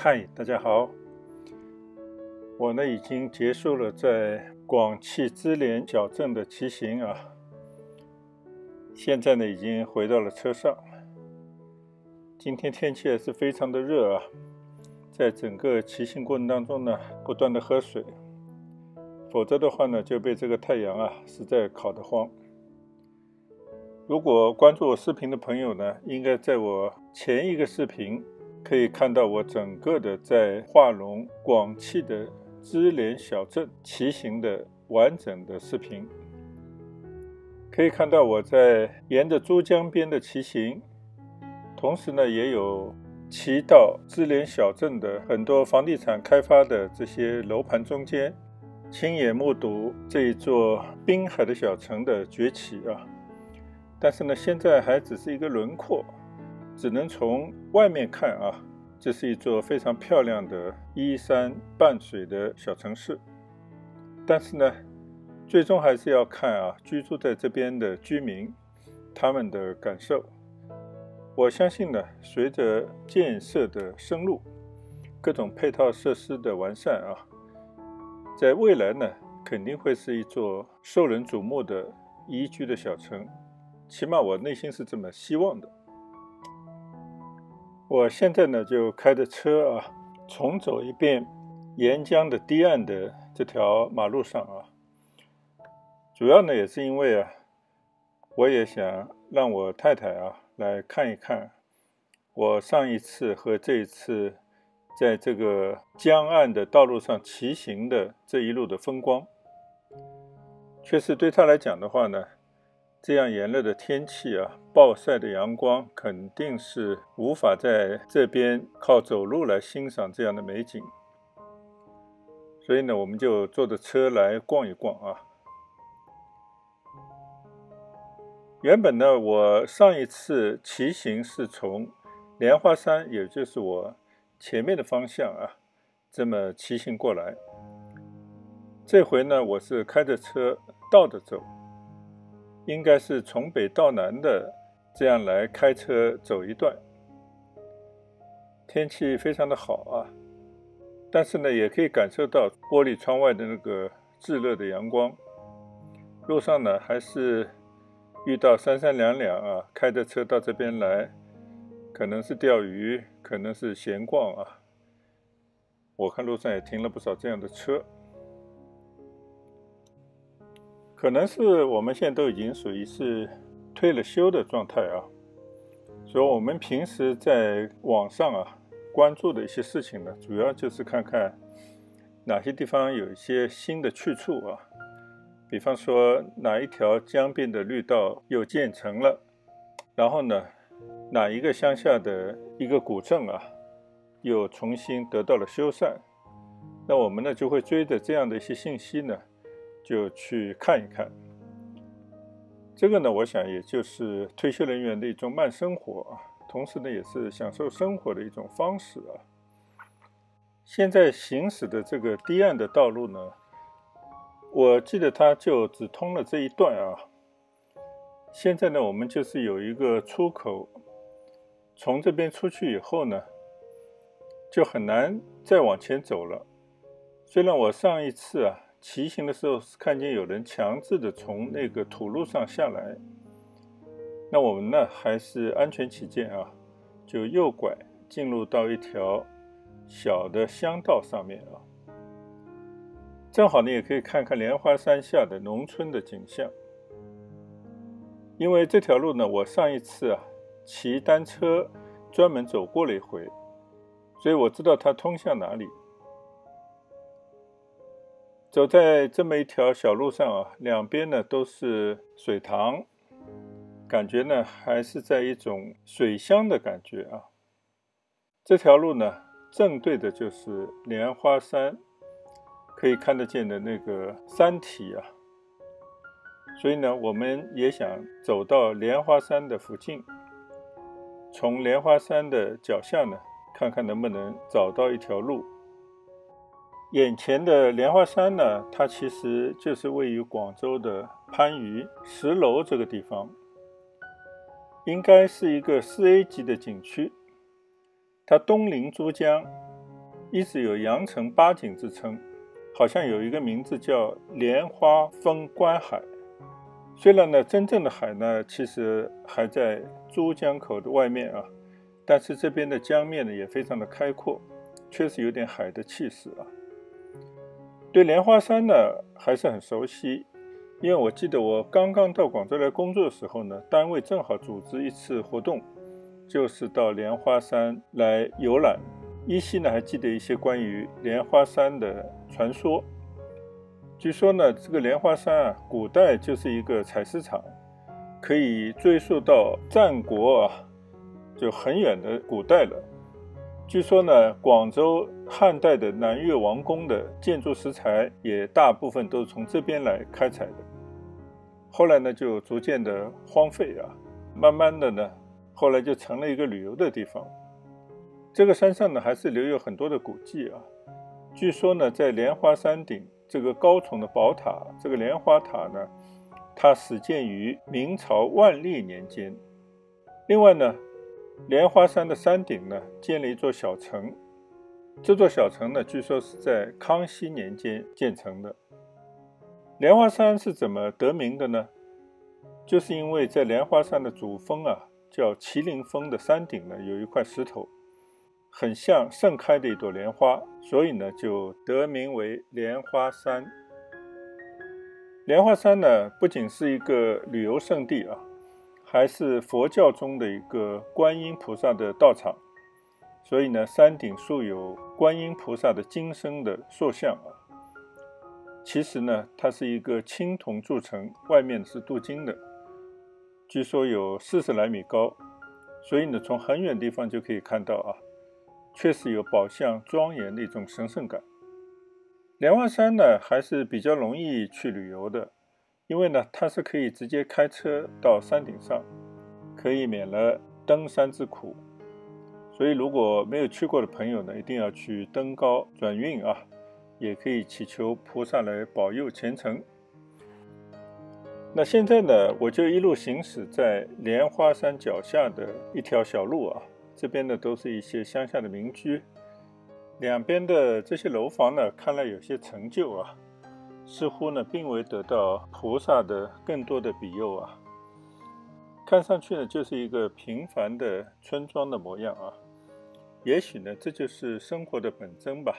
嗨，大家好。我呢已经结束了在广汽知联小镇的骑行啊，现在呢已经回到了车上。今天天气还是非常的热啊，在整个骑行过程当中呢，不断的喝水，否则的话呢就被这个太阳啊实在烤得慌。如果关注我视频的朋友呢，应该在我前一个视频可以看到我整个的在化龙广汽的知联小镇骑行的完整的视频。可以看到我在沿着珠江边的骑行，同时呢也有骑到知联小镇的很多房地产开发的这些楼盘中间，亲眼目睹这一座滨海的小城的崛起啊。但是呢现在还只是一个轮廓，只能从外面看啊，这是一座非常漂亮的依山傍水的小城市。但是呢最终还是要看啊居住在这边的居民他们的感受。我相信呢随着建设的深入，各种配套设施的完善啊，在未来呢肯定会是一座受人瞩目的宜居的小城，起码我内心是这么希望的。我现在呢就开着车啊，重走一遍沿江的堤岸的这条马路上啊。主要呢也是因为啊，我也想让我太太啊来看一看我上一次和这一次在这个江岸的道路上骑行的这一路的风光。确实对她来讲的话呢，这样炎热的天气啊，暴晒的阳光肯定是无法在这边靠走路来欣赏这样的美景。所以呢我们就坐着车来逛一逛啊。原本呢我上一次骑行是从莲花山，也就是我前面的方向啊，这么骑行过来。这回呢我是开着车倒着走，应该是从北到南的这样来开车走一段。天气非常的好啊，但是呢也可以感受到玻璃窗外的那个炙热的阳光。路上呢还是遇到三三两两啊，开着车到这边来，可能是钓鱼，可能是闲逛啊。我看路上也停了不少这样的车。可能是我们现在都已经属于是退了休的状态啊，所以我们平时在网上啊关注的一些事情呢，主要就是看看哪些地方有一些新的去处啊，比方说哪一条江边的绿道又建成了，然后呢哪一个乡下的一个古镇啊又重新得到了修缮。那我们呢就会追着这样的一些信息呢就去看一看。这个呢我想也就是退休人员的一种慢生活啊，同时呢也是享受生活的一种方式啊。现在行驶的这个堤岸的道路呢，我记得它就只通了这一段啊。现在呢我们就是有一个出口，从这边出去以后呢就很难再往前走了。虽然我上一次啊骑行的时候看见有人强制的从那个土路上下来，那我们呢还是安全起见啊，就右拐进入到一条小的乡道上面啊。正好呢也可以看看莲花山下的农村的景象。因为这条路呢我上一次啊骑单车专门走过了一回，所以我知道它通向哪里。走在这么一条小路上啊，两边呢都是水塘，感觉呢还是在一种水乡的感觉啊。这条路呢正对的就是莲花山，可以看得见的那个山体啊。所以呢我们也想走到莲花山的附近，从莲花山的脚下呢看看能不能找到一条路。眼前的莲花山呢，它其实就是位于广州的番禺石楼这个地方，应该是一个4A 级的景区。它东临珠江，一直有羊城八景之称，好像有一个名字叫莲花峰观海。虽然呢，真正的海呢，其实还在珠江口的外面啊，但是这边的江面呢也非常的开阔，确实有点海的气势啊。对莲花山呢还是很熟悉，因为我记得我刚刚到广州来工作的时候呢，单位正好组织一次活动，就是到莲花山来游览。依稀呢还记得一些关于莲花山的传说。据说呢，这个莲花山啊，古代就是一个采石场，可以追溯到战国啊，就很远的古代了。据说呢，广州汉代的南越王宫的建筑石材也大部分都是从这边来开采的。后来呢，就逐渐的荒废啊，慢慢的呢，后来就成了一个旅游的地方。这个山上呢，还是留有很多的古迹啊。据说呢，在莲花山顶这个高耸的宝塔，这个莲花塔呢，它始建于明朝万历年间。另外呢，莲花山的山顶呢，建了一座小城。这座小城呢，据说是在康熙年间建成的。莲花山是怎么得名的呢？就是因为在莲花山的主峰啊，叫麒麟峰的山顶呢，有一块石头，很像盛开的一朵莲花，所以呢就得名为莲花山。莲花山呢不仅是一个旅游胜地啊，还是佛教中的一个观音菩萨的道场，所以呢山顶竖有观音菩萨的金身的塑像啊。其实呢它是一个青铜铸成，外面是镀金的，据说有40来米高，所以呢从很远地方就可以看到啊，确实有宝相庄严的一种神圣感。莲花山呢还是比较容易去旅游的，因为呢它是可以直接开车到山顶上，可以免了登山之苦。所以如果没有去过的朋友呢，一定要去登高转运啊，也可以祈求菩萨来保佑前程。那现在呢，我就一路行驶在莲花山脚下的一条小路啊，这边呢都是一些乡下的民居，两边的这些楼房呢，看来有些陈旧啊，似乎呢并未得到菩萨的更多的庇佑啊，看上去呢就是一个平凡的村庄的模样啊，也许呢这就是生活的本真吧。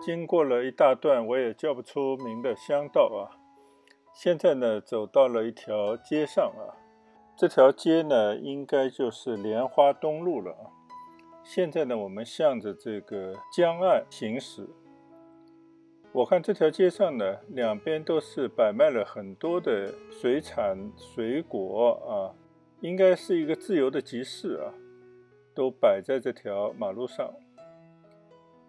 经过了一大段我也叫不出名的乡道啊，现在呢走到了一条街上啊，这条街呢应该就是莲花东路了啊。现在呢我们向着这个江岸行驶，我看这条街上呢两边都是摆卖了很多的水产水果啊，应该是一个自由的集市啊，都摆在这条马路上。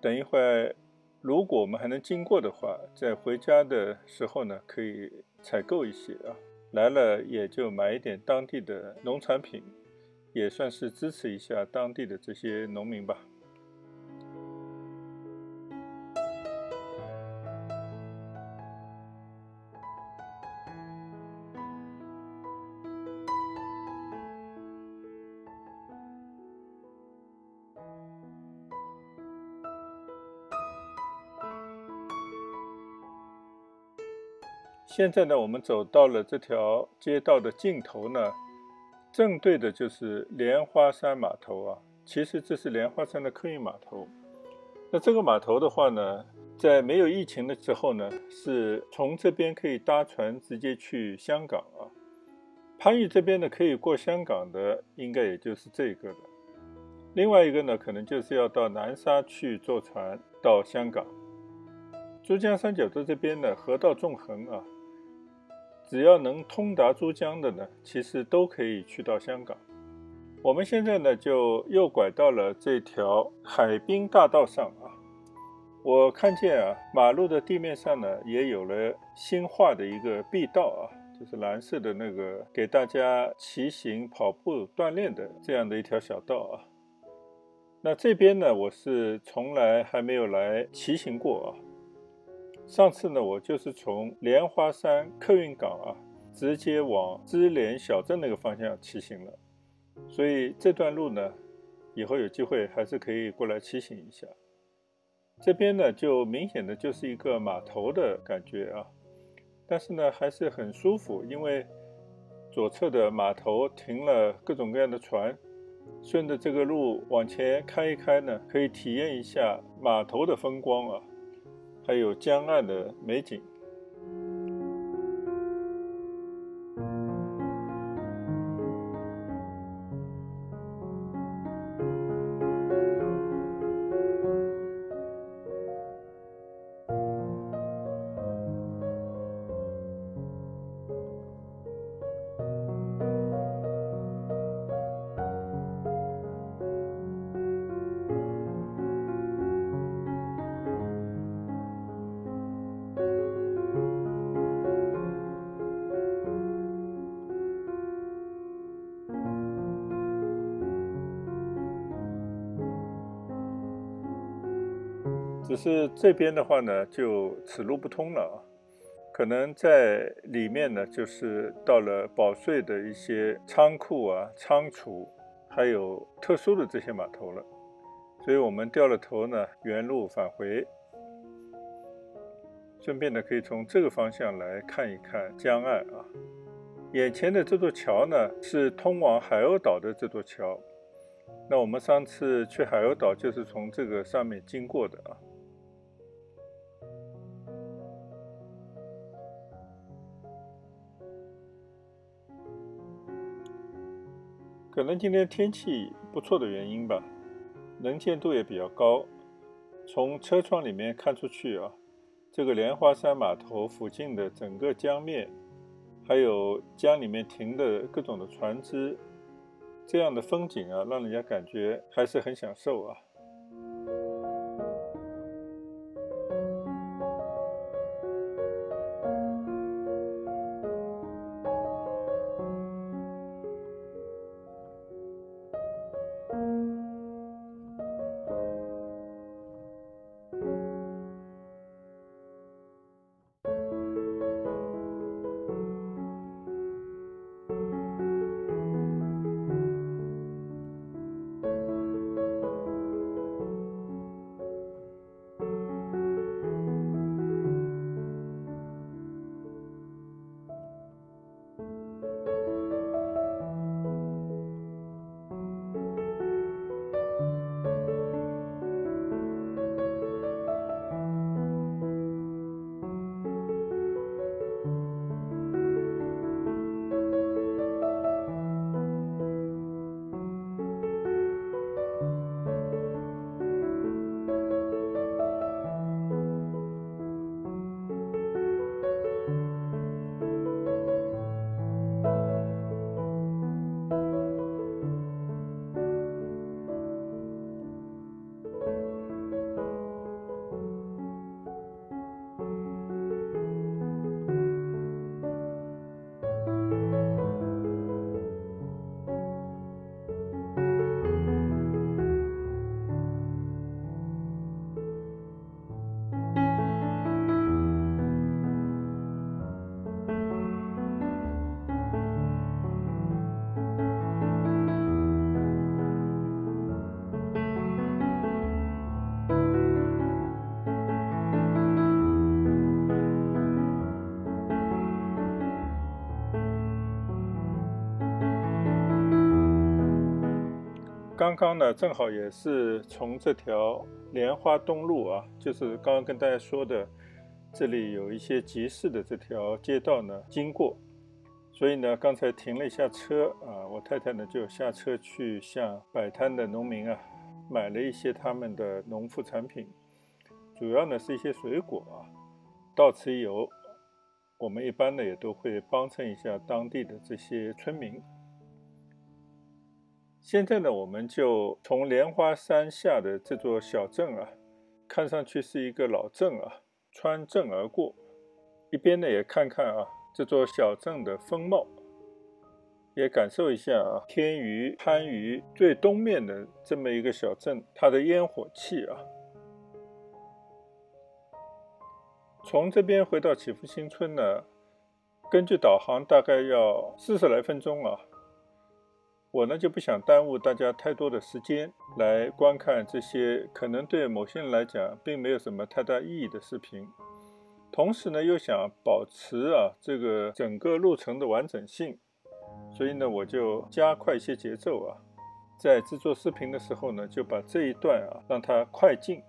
等一会儿如果我们还能经过的话，在回家的时候呢可以采购一些啊。来了也就买一点当地的农产品，也算是支持一下当地的这些农民吧。现在呢，我们走到了这条街道的尽头呢，正对的就是莲花山码头啊。其实这是莲花山的客运码头。那这个码头的话呢，在没有疫情的时候呢，是从这边可以搭船直接去香港啊。番禺这边呢，可以过香港的，应该也就是这个了。另外一个呢，可能就是要到南沙去坐船到香港。珠江三角洲这边呢，河道纵横啊，只要能通达珠江的呢，其实都可以去到香港。我们现在呢，就右拐到了这条海滨大道上啊。我看见啊，马路的地面上呢，也有了新画的一个碧道啊，就是蓝色的那个给大家骑行、跑步锻炼的这样的一条小道啊。那这边呢，我是从来还没有来骑行过啊。上次呢，我就是从莲花山客运港啊，直接往知莲小镇那个方向骑行了。所以这段路呢，以后有机会还是可以过来骑行一下。这边呢，就明显的就是一个码头的感觉啊，但是呢，还是很舒服，因为左侧的码头停了各种各样的船，顺着这个路往前开一开呢，可以体验一下码头的风光啊，还有江岸的美景。只是这边的话呢，就此路不通了啊。可能在里面呢，就是到了保税的一些仓库啊、仓储，还有特殊的这些码头了。所以我们掉了头呢，原路返回。顺便呢，可以从这个方向来看一看江岸啊。眼前的这座桥呢，是通往海鸥岛的这座桥。那我们上次去海鸥岛就是从这个上面经过的啊。可能今天天气不错的原因吧，能见度也比较高。从车窗里面看出去啊，这个莲花山码头附近的整个江面，还有江里面停的各种的船只，这样的风景啊，让人家感觉还是很享受啊。刚刚呢，正好也是从这条莲花东路啊，就是刚刚跟大家说的，这里有一些集市的这条街道呢经过，所以呢，刚才停了一下车啊，我太太呢就下车去向摆摊的农民啊买了一些他们的农副产品，主要呢是一些水果啊。到此一游，我们一般呢也都会帮衬一下当地的这些村民。现在呢，我们就从莲花山下的这座小镇啊，看上去是一个老镇啊，穿镇而过，一边呢也看看啊这座小镇的风貌，也感受一下啊天隅番禺最东面的这么一个小镇，它的烟火气啊。从这边回到祈福新村呢，根据导航大概要40来分钟啊。我呢就不想耽误大家太多的时间来观看这些可能对某些人来讲并没有什么太大意义的视频，同时呢又想保持这个整个路程的完整性，所以呢我就加快一些节奏啊，在制作视频的时候呢就把这一段让它快进，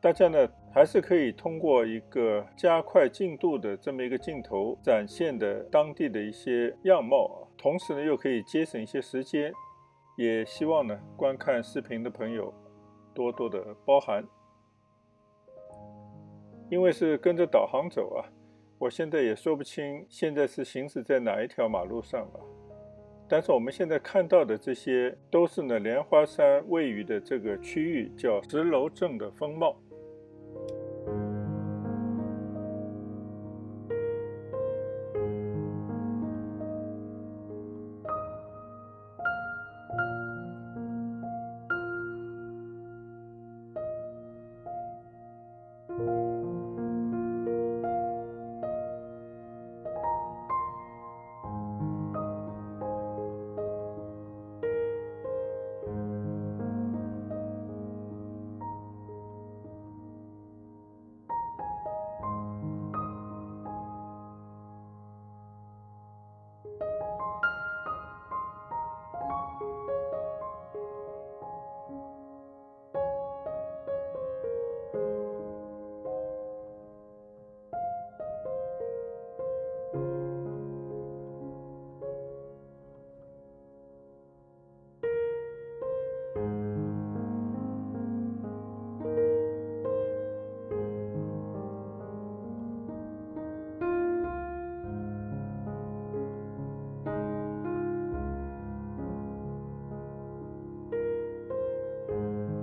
大家呢还是可以通过一个加快进度的这么一个镜头展现的当地的一些样貌同时呢又可以节省一些时间，也希望呢观看视频的朋友多多的包涵。因为是跟着导航走我现在也说不清现在是行驶在哪一条马路上了，但是我们现在看到的这些都是呢莲花山位于的这个区域叫石楼镇的风貌。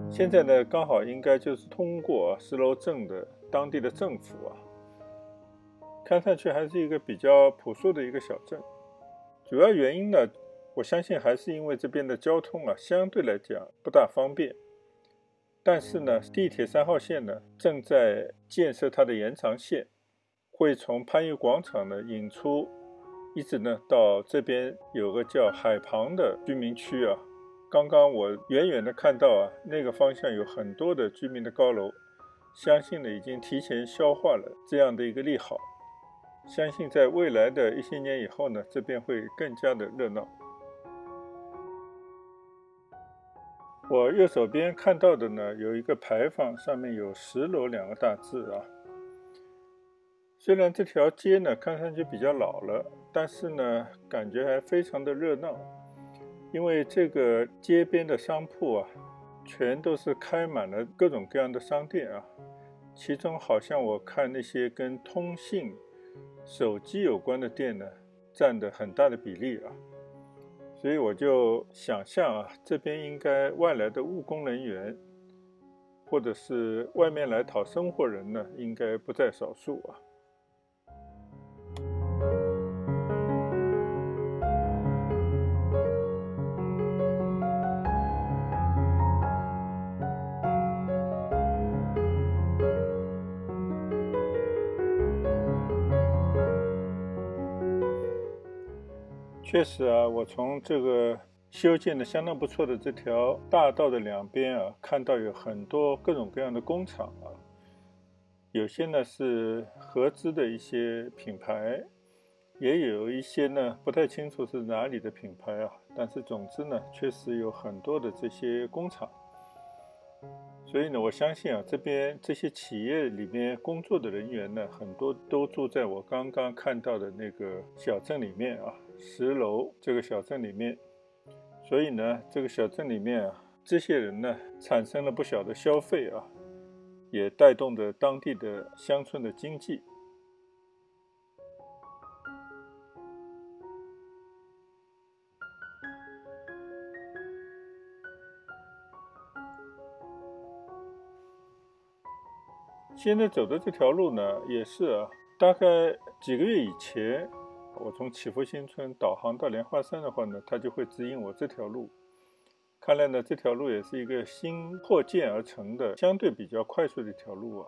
现在呢，刚好应该就是通过石楼镇的当地的政府看上去还是一个比较朴素的一个小镇。主要原因呢，我相信还是因为这边的交通相对来讲不大方便。但是呢，地铁3号线呢正在建设它的延长线，会从番禺广场呢引出，一直呢到这边有个叫海旁的居民区刚刚我远远的看到那个方向有很多的居民的高楼，相信呢已经提前消化了这样的一个利好，相信在未来的一些年以后呢，这边会更加的热闹。我右手边看到的呢有一个牌坊，上面有10楼2个大字虽然这条街呢看上去比较老了，但是呢感觉还非常的热闹。因为这个街边的商铺全都是开满了各种各样的商店其中好像我看那些跟通信、手机有关的店呢，占的很大的比例所以我就想象这边应该外来的务工人员，或者是外面来讨生活人呢，应该不在少数确实我从这个修建的相当不错的这条大道的两边看到有很多各种各样的工厂有些呢是合资的一些品牌，也有一些呢不太清楚是哪里的品牌啊，但是总之呢，确实有很多的这些工厂。所以呢，我相信啊，这边这些企业里面工作的人员呢，很多都住在我刚刚看到的那个小镇里面啊，10楼这个小镇里面。所以呢，这个小镇里面啊，这些人呢产生了不小的消费啊，也带动着当地的乡村的经济。现在走的这条路呢，也是啊，大概几个月以前，我从祈福新村导航到莲花山的话呢，它就会指引我这条路。看来呢，这条路也是一个新扩建而成的，相对比较快速的一条路啊。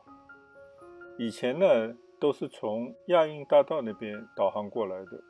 以前呢，都是从亚运大道那边导航过来的。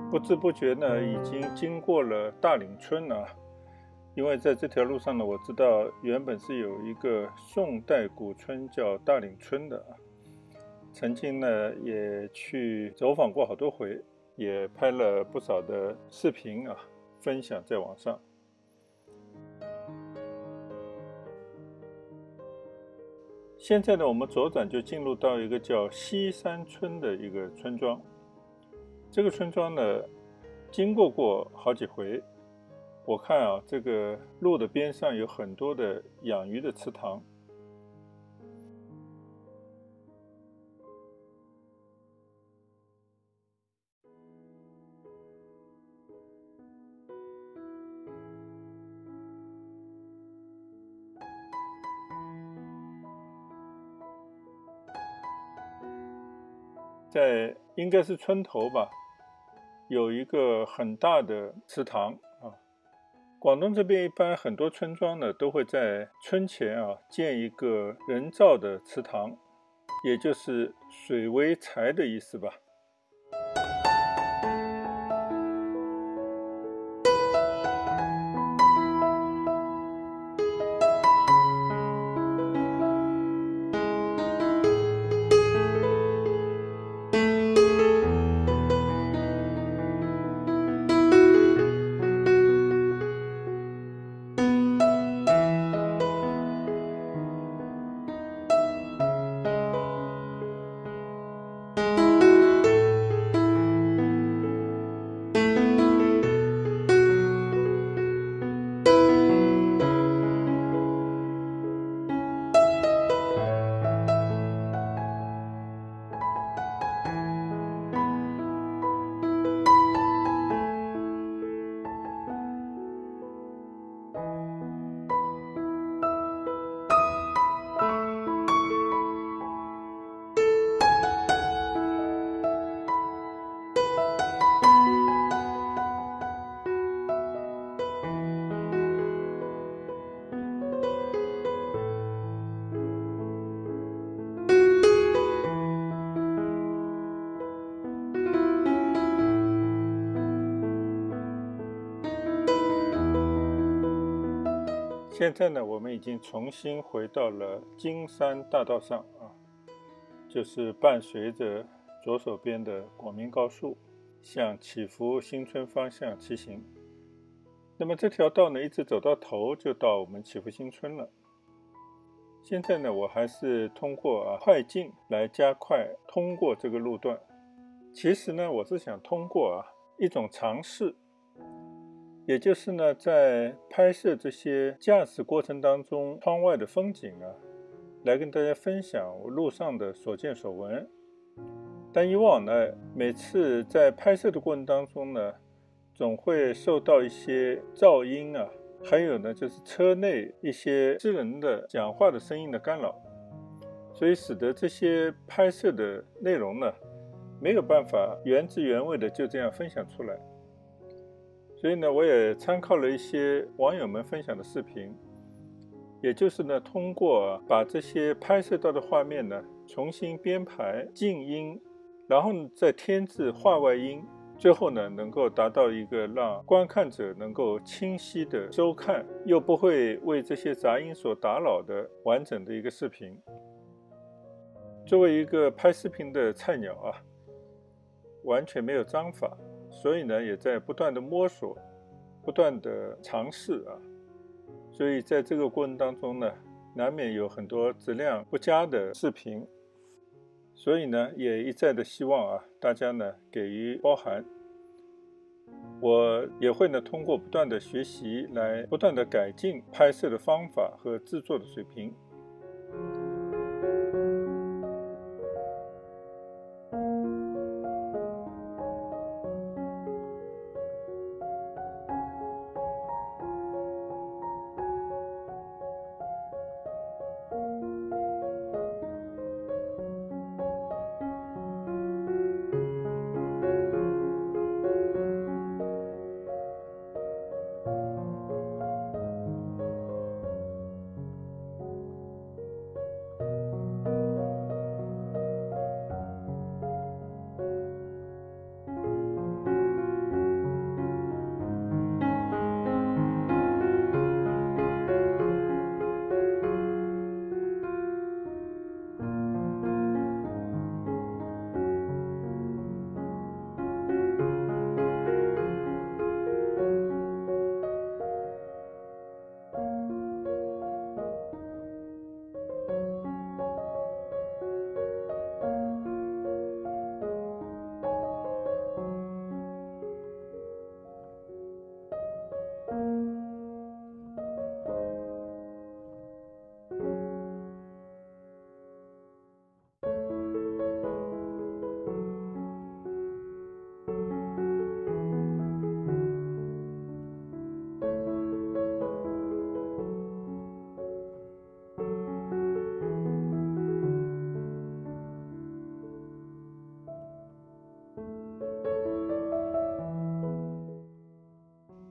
不知不觉呢，已经经过了大岭村了。因为在这条路上呢，我知道原本是有一个宋代古村叫大岭村的，曾经呢也去走访过好多回，也拍了不少的视频啊，分享在网上。现在呢，我们左转就进入到一个叫西山村的一个村庄。这个村庄呢，经过好几回。我看啊，这个路的边上有很多的养鱼的池塘。在应该是村头吧，有一个很大的池塘啊。广东这边一般很多村庄呢都会在村前啊建一个人造的池塘，也就是水为财的意思吧。现在呢，我们已经重新回到了金山大道上啊，就是伴随着左手边的广明高速，向祈福新村方向骑行。那么这条道呢，一直走到头就到我们祈福新村了。现在呢，我还是通过快进来加快通过这个路段。其实呢，我是想通过一种尝试，也就是呢，在拍摄这些驾驶过程当中窗外的风景来跟大家分享我路上的所见所闻。但以往呢，每次在拍摄的过程当中呢，总会受到一些噪音还有呢，就是车内一些私人的讲话的声音的干扰，所以使得这些拍摄的内容呢，没有办法原汁原味的就这样分享出来。所以呢，我也参考了一些网友们分享的视频，也就是呢，通过把这些拍摄到的画面呢，重新编排静音，然后呢再添置画外音，最后呢，能够达到一个让观看者能够清晰的收看，又不会为这些杂音所打扰的完整的一个视频。作为一个拍视频的菜鸟完全没有章法，所以呢，也在不断的摸索，不断的尝试所以在这个过程当中呢，难免有很多质量不佳的视频。所以呢，也一再的希望大家呢给予包涵。我也会呢通过不断的学习来不断的改进拍摄的方法和制作的水平。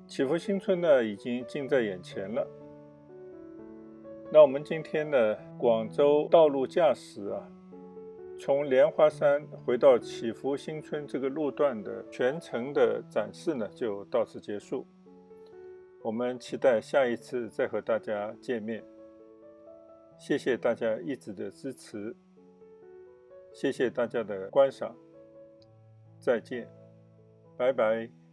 祈福新村呢已经近在眼前了。那我们今天的广州道路驾驶从莲花山回到祈福新村这个路段的全程的展示呢就到此结束。我们期待下一次再和大家见面。谢谢大家一直的支持，谢谢大家的观赏，再见，拜拜。